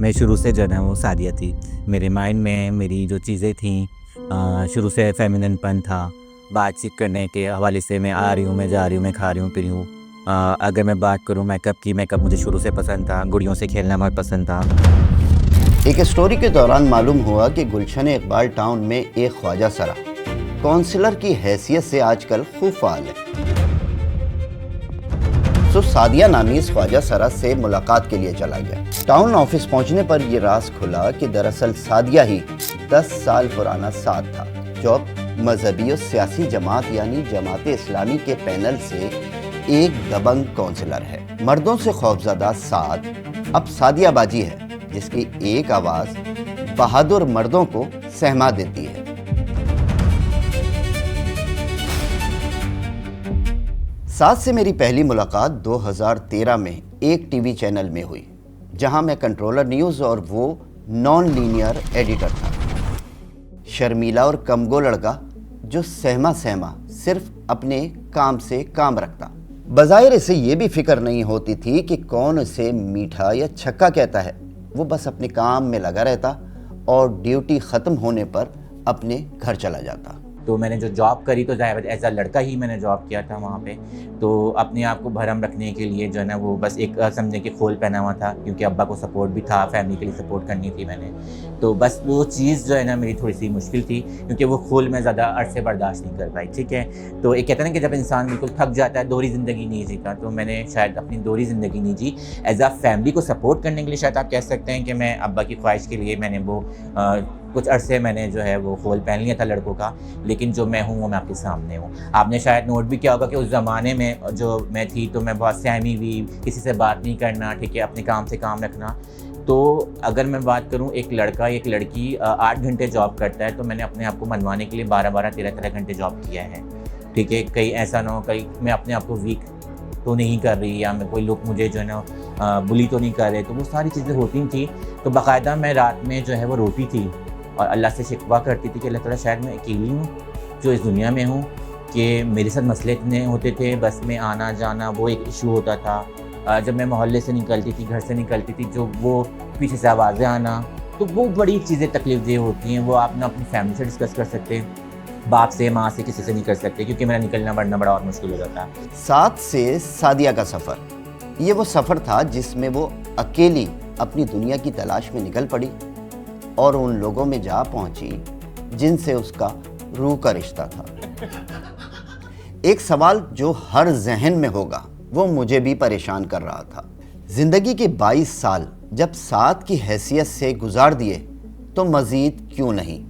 मैं शुरू से जो है ना वो सादिया थी। मेरे माइंड में मेरी जो चीज़ें थीं शुरू से फ़ेमिनिनपन था। बातचीत करने के हवाले से मैं आ रही हूँ, मैं जा रही हूँ, मैं खा रही हूँ, पी रही हूँ। अगर मैं बात करूँ मेकअप की, मेकअप मुझे शुरू से पसंद था, गुड़ियों से खेलना बहुत पसंद था। एक स्टोरी के दौरान मालूम हुआ कि गुलशन इकबाल टाउन में एक ख्वाजा सरा काउंसलर की हैसियत से आजकल खूब फाल है। तो सादिया नामी इस ख्वाजा सरा से मुलाकात के लिए चला गया। टाउन ऑफिस पहुंचने पर यह राज खुला कि दरअसल सादिया ही 10 साल पुराना साद था, जो मजहबी और सियासी जमात यानी जमात इस्लामी के पैनल से एक दबंग काउंसलर है। मर्दों से खौफजदा साद अब सादिया बाजी है, जिसकी एक आवाज बहादुर मर्दों को सहमा देती है। साद से मेरी पहली मुलाकात 2013 में एक टीवी चैनल में हुई, जहां मैं कंट्रोलर न्यूज़ और वो नॉन लीनियर एडिटर था। शर्मीला और कमगो लड़का जो सहमा सहमा सिर्फ अपने काम से काम रखता। बज़ाहिर इसे ये भी फिक्र नहीं होती थी कि कौन इसे मीठा या छक्का कहता है। वो बस अपने काम में लगा रहता और ड्यूटी ख़त्म होने पर अपने घर चला जाता। तो मैंने जो जॉब करी तो ज़ाहिर एज़ अ लड़का ही मैंने जॉब किया था वहाँ पे। तो अपने आप को भरम रखने के लिए जो है ना वो बस एक समझे कि खोल पहना हुआ था, क्योंकि अब्बा को सपोर्ट भी था, फैमिली के लिए सपोर्ट करनी थी मैंने। तो बस वो चीज़ जो है ना मेरी थोड़ी सी मुश्किल थी, क्योंकि वो खोल मैं ज़्यादा अरसे बर्दाश्त नहीं कर पाई। ठीक है, तो एक कहते हैं ना कि जब इंसान बिल्कुल थक जाता है, दोहरी ज़िंदगी नहीं जीता, तो मैंने शायद अपनी दोहरी ज़िंदगी नहीं जी। एज़ अ फैमिली को सपोर्ट करने के लिए शायद आप कह सकते हैं कि मैं अब्बा की ख्वाहिश के लिए मैंने वो कुछ अरसे मैंने जो है वो खोल पहन लिया था लड़कों का। लेकिन जो मैं हूँ वो मैं आपके सामने हूँ। आपने शायद नोट भी किया होगा कि उस ज़माने में जो मैं थी तो मैं बहुत सहमी हुई, किसी से बात नहीं करना, ठीक है, अपने काम से काम रखना। तो अगर मैं बात करूँ, एक लड़का एक लड़की 8 घंटे जॉब करता है, तो मैंने अपने आप को मनवाने के लिए 12-12, 13-13 घंटे जॉब किया है। ठीक है, कहीं ऐसा ना हो कहीं मैं अपने आप को वीक तो नहीं कर रही या मैं कोई लोग मुझे जो है ना बुली तो नहीं कर रहे। तो वो सारी चीज़ें होती थी। तो बाकायदा मैं रात में जो है वो रोती थी और अल्लाह से शिकवा करती थी कि अल्लाह ताला शायद मैं अकेली हूँ जो इस दुनिया में हूँ, कि मेरे साथ मसले इतने होते थे, बस में आना जाना वो एक इशू होता था। जब मैं मोहल्ले से निकलती थी, घर से निकलती थी, जो वो पीछे से आवाज़ें आना, तो वो बड़ी चीज़ें तकलीफ़देह होती हैं। वो आप ना अपनी फैमिली से डिस्कस कर सकते हैं, बाप से, माँ से, किसी से नहीं कर सकते, क्योंकि मेरा निकलना बढ़ना बड़ा और मुश्किल हो जाता है। साद से सादिया का सफ़र, ये वो सफ़र था जिसमें वो अकेली अपनी दुनिया की तलाश में निकल पड़ी और उन लोगों में जा पहुंची जिनसे उसका रूह का रिश्ता था। एक सवाल जो हर जहन में होगा वो मुझे भी परेशान कर रहा था। जिंदगी के 22 साल जब साद की हैसियत से गुजार दिए तो मज़ीद क्यों नहीं?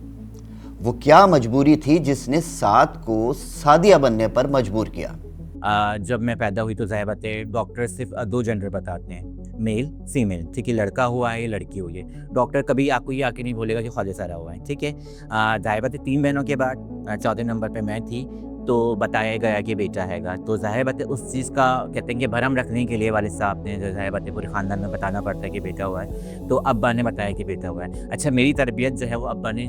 वो क्या मजबूरी थी जिसने साद को सादिया बनने पर मजबूर किया? जब मैं पैदा हुई तो ज़ाहिर बात है डॉक्टर सिर्फ 2 जेंडर बताते हैं, मेल फीमेल। ठीक है, लड़का हुआ है या लड़की हुई है। डॉक्टर कभी आपको ये आके नहीं बोलेगा कि ख्वाजा सरा हुआ है। ठीक है, ज़ाहिर बात है 3 बहनों के बाद चौथे नंबर पे मैं थी, तो बताया गया कि बेटा हैगा। तो ज़ाहिर बात है उस चीज़ का कहते हैं कि भरम रखने के लिए वालिद साहब ने, जो ज़ाहिर बात है पूरे ख़ानदान में बताना पड़ता है कि बेटा हुआ है, तो अब्बा ने बताया कि बेटा हुआ है। अच्छा, मेरी तरबियत जो है वो अब्बा ने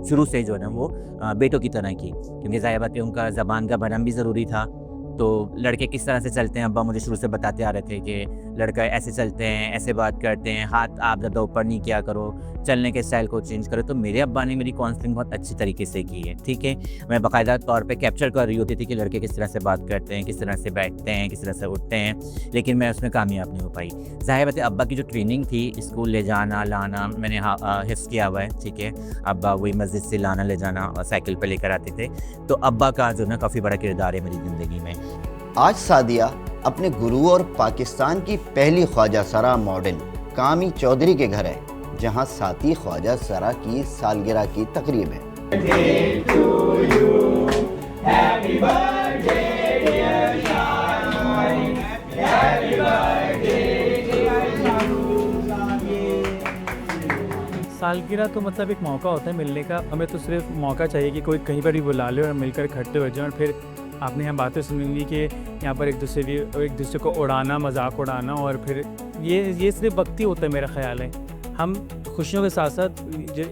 शुरू से जो है ना वो बेटों की तरह की, क्योंकि ज़ाहिर बात है उनका ज़बान का भरम भी ज़रूरी था। तो लड़के किस तरह से चलते हैं अब्बा मुझे शुरू से बताते आ रहे थे कि लड़का ऐसे चलते हैं, ऐसे बात करते हैं, हाथ आप ज़्यादा ऊपर नहीं किया करो, चलने के स्टाइल को चेंज करो। तो मेरे अब्बा ने मेरी काउंसलिंग बहुत अच्छी तरीके से की है। ठीक है, मैं बाकायदा तौर पे कैप्चर कर रही होती थी कि लड़के किस तरह से बात करते हैं, किस तरह से बैठते हैं, किस तरह से उठते हैं, लेकिन मैं उसमें कामयाब नहीं हो पाई। ज़ाहिर बात है अब्बा की जो ट्रेनिंग थी, स्कूल ले जाना लाना, मैंने हिफ्ज़ किया हुआ है। ठीक है, अब्बा वही मस्जिद से लाना ले जाना और साइकिल पर लेकर आते थे। तो अब्बा का जो ना काफ़ी बड़ा किरदार है मेरी ज़िंदगी में। आज सादिया अपने गुरु और पाकिस्तान की पहली ख्वाजा सरा मॉडल कामी चौधरी के घर है, जहां साथी ख्वाजा सरा की सालगिरह की तकरीब है। सालगिरह तो मतलब एक मौका होता है मिलने का। हमें तो सिर्फ मौका चाहिए कि कोई कहीं पर भी बुला ले और मिलकर इकट्ठे हो जाए, और फिर आपने यहाँ बातें सुनेंगी कि यहाँ पर एक दूसरे को उड़ाना, मजाक उड़ाना, और फिर ये सिर्फ वक्ती होता है मेरा ख्याल है। हम खुशियों के साथ साथ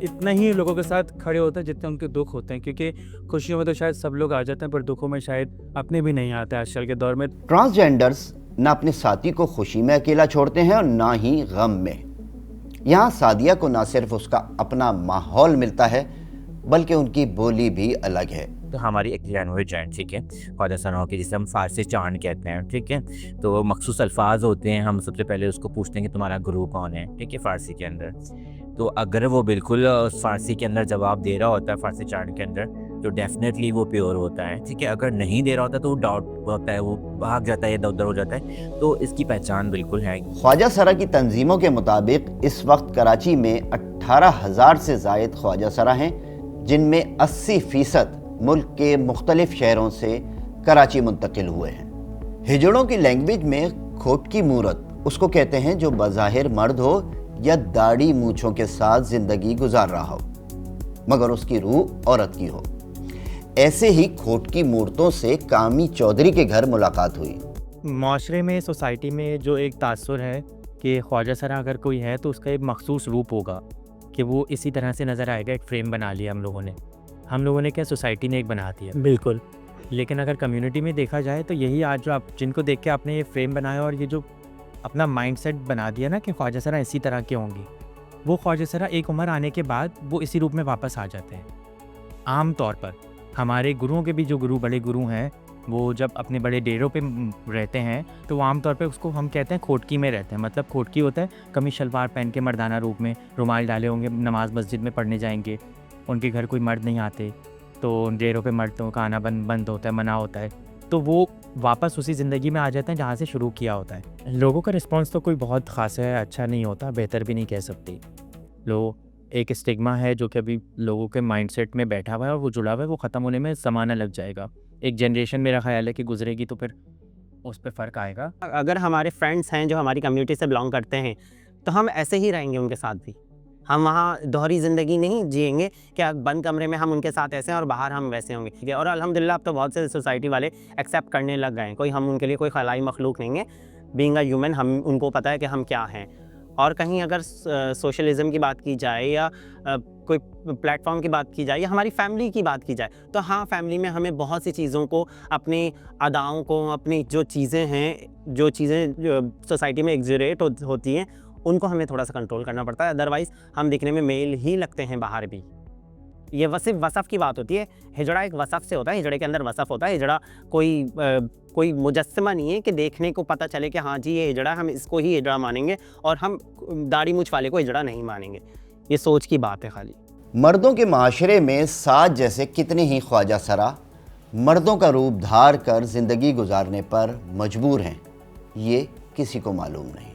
इतना ही लोगों के साथ खड़े होते हैं जितने उनके दुख होते हैं, क्योंकि खुशियों में तो शायद सब लोग आ जाते हैं पर दुखों में शायद अपने भी नहीं आते आजकल के दौर में। ट्रांसजेंडर्स न अपने साथी को खुशी में अकेला छोड़ते हैं और ना ही गम में। यहाँ सादिया को ना सिर्फ उसका अपना माहौल मिलता है बल्कि उनकी बोली भी अलग है। तो हमारी एक लैंग्वेज है, ठीक है, ख्वाजा सराओं की, जिसे हम फ़ारसी चांद कहते हैं, ठीक है। तो मखसूस अल्फाज होते हैं, हम सबसे पहले उसको पूछते हैं कि तुम्हारा गुरु कौन है, ठीक है, फ़ारसी के अंदर। तो अगर वो बिल्कुल फ़ारसी के अंदर जवाब दे रहा होता है, फ़ारसी चांद के अंदर, तो डेफिनेटली वो प्योर होता है, ठीक है। अगर नहीं दे रहा होता तो वो डाउट होता है, वो भाग जाता है, इधर उधर हो जाता है, तो इसकी पहचान बिल्कुल है। ख्वाजा सरा की तंजीमों के मुताबिक इस वक्त कराची में 18,000 से ज़ायद ख्वाजा सरा हैं, जिनमें 80% मुल्क के मुख्तलिफ शहरों से कराची मुंतकिल हुए हैं। हिजड़ों की लैंग्वेज में खोट की मूरत उसको कहते हैं जो बज़ाहिर मर्द हो या दाढ़ी मूछों के साथ ज़िंदगी गुजार रहा हो मगर उसकी रूह औरत की हो। ऐसे ही खोट की मूर्तों से कामी चौधरी के घर मुलाकात हुई। माशरे में, सोसाइटी में जो एक तासुर है कि ख्वाजा सरा अगर कोई है तो उसका एक मखसूस रूप होगा कि वो इसी तरह से नज़र आएगा। एक फ्रेम बना लिया हम लोगों ने क्या, सोसाइटी ने एक बना दिया। बिल्कुल। लेकिन अगर कम्युनिटी में देखा जाए तो यही आज जो आप जिनको देख के आपने ये फ्रेम बनाया और ये जो अपना माइंडसेट बना दिया ना कि ख्वाजा सरा इसी तरह के होंगे, वो ख्वाजा सरा एक उम्र आने के बाद वो इसी रूप में वापस आ जाते हैं। आम तौर पर हमारे गुरुओं के भी जो बड़े गुरु हैं, वो जब अपने बड़े डेरों पे रहते हैं तो वो आम तौर पे उसको हम कहते हैं खोटकी में रहते हैं। मतलब खोटकी होता है कमीज शलवार पहन के मर्दाना रूप में, रुमाल डाले होंगे, नमाज मस्जिद में पढ़ने जाएंगे, उनके घर कोई मर्द नहीं आते, तो डेरों पे मर्दों का आना बंद होता है, मना होता है, तो वो वापस उसी ज़िंदगी में आ जाते हैं जहाँ से शुरू किया होता है। लोगों का रिस्पॉन्स तो कोई बहुत ख़ास है, अच्छा नहीं होता, बेहतर भी नहीं कह सकती। एक स्टिग्मा है जो कि अभी लोगों के माइंडसेट में बैठा हुआ है और वो जुड़ा हुआ है, वो ख़त्म होने में ज़माना लग जाएगा। एक जनरेशन मेरा ख़्याल है कि गुजरेगी तो फिर उस पर फ़र्क आएगा। अगर हमारे फ्रेंड्स हैं जो हमारी कम्युनिटी से बिलोंग करते हैं तो हम ऐसे ही रहेंगे उनके साथ भी। हम वहाँ दोहरी ज़िंदगी नहीं जिएंगे कि बंद कमरे में हम उनके साथ ऐसे हैं और बाहर हम वैसे होंगे, ठीक है। और अल्हम्दुलिल्लाह अब तो बहुत से सोसाइटी वाले एक्सेप्ट करने लग गए हैं। कोई हम उनके लिए कोई खलाई मखलूक नहीं है, बीइंग अ ह्यूमन हम उनको पता है कि हम क्या हैं। और कहीं अगर सोशलिज़म की बात की जाए या कोई प्लेटफॉर्म की बात की जाए या हमारी फैमिली की बात की जाए तो हाँ, फैमिली में हमें बहुत सी चीज़ों को, अपनी अदाओं को, अपनी जो चीज़ें हैं, जो चीज़ें सोसाइटी में एग्जिरेट होती हैं, उनको हमें थोड़ा सा कंट्रोल करना पड़ता है। अदरवाइज़ हम दिखने में मेल ही लगते हैं बाहर भी। ये सिर्फ वसफ़ की बात होती है। हिजड़ा एक वसफ़ से होता है, हिजड़े के अंदर वसफ़ होता है। हिजड़ा कोई मुजस्समा नहीं है कि देखने को पता चले कि हाँ जी ये हिजड़ा, हम इसको ही हिजड़ा मानेंगे और हम दाढ़ी मूछ वाले को हिजड़ा नहीं मानेंगे। ये सोच की बात है खाली। मर्दों के माशरे में साज जैसे कितने ही ख्वाजा सरा मर्दों का रूप धार कर ज़िंदगी गुजारने पर मजबूर हैं, ये किसी को मालूम नहीं।